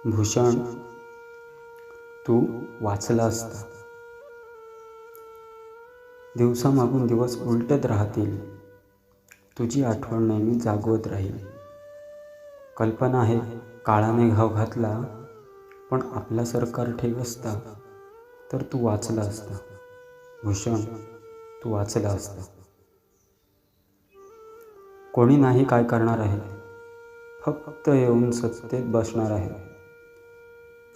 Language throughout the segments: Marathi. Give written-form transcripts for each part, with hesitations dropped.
भूषण, तू वाचला असता. दिवसामागून दिवस उलटत राहतील, तुझी आठवण नेहमी जागवत राहील. कल्पना आहे काळाने घाव घातला, पण आपला सरकार ठीक असता तर तू वाचला असता. भूषण, तू वाचला असता. कोणी नाही काय करणार आहे, फक्त येऊन सत्तेत बसणार आहे.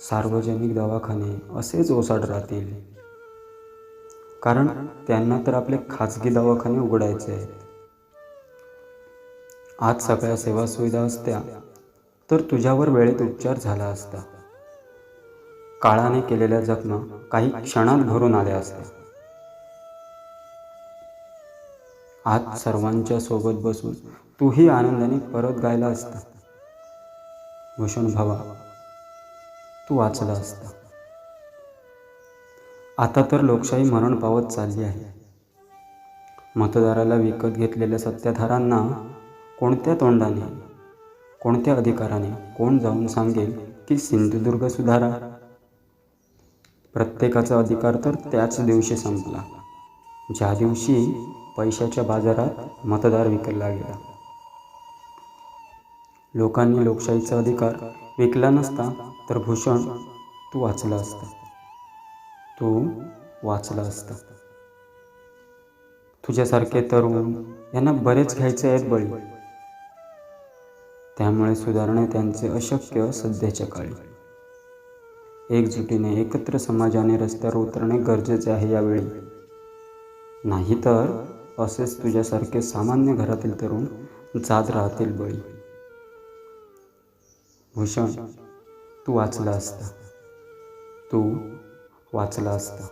सार्वजनिक दवाखाने असेच ओसाड राहतील, कारण त्यांना तर आपले खाजगी दवाखाने उघडायचे आहेत. आज सगळ्या सेवा सुविधा असत्या तर तुझ्यावर वेळेत उपचार झाला असता. काळाने केलेल्या जखमा काही क्षणात भरून आल्या असत्या. आज सर्वांच्या सोबत बसून तूही आनंदाने परत गायला असता. भूषण भावा, तू वाचला असता. आता तर लोकशाही मरण पावत चालली आहे. मतदाराला विकत घेतलेल्या सत्ताधाऱ्यांना कोणत्या तोंडाने, कोणत्या अधिकाराने कोण जाऊन सांगेल की सिंधुदुर्ग सुधारा? प्रत्येकाचा अधिकार तर त्याच दिवशी संपला, ज्या दिवशी पैशाच्या बाजारात मतदार विकला गेला. लोकांनी लोकशाहीचा अधिकार विकला नसता तर भूषण, तू वाचला असता. तू वाचला असता. तुझ्यासारखे तरुण यांना बरेच घ्यायचे आहेत बळी, त्यामुळे सुधारणे त्यांचे अशक्य सध्याच्या काळी. एकजुटीने एकत्र समाजाने रस्त्यावर उतरणे गरजेचे आहे यावेळी. नाहीतर असेच तुझ्यासारखे सामान्य घरातील तरुण जात राहतील बळी. भूषण, तू वाचला असता. तू वाचला असता.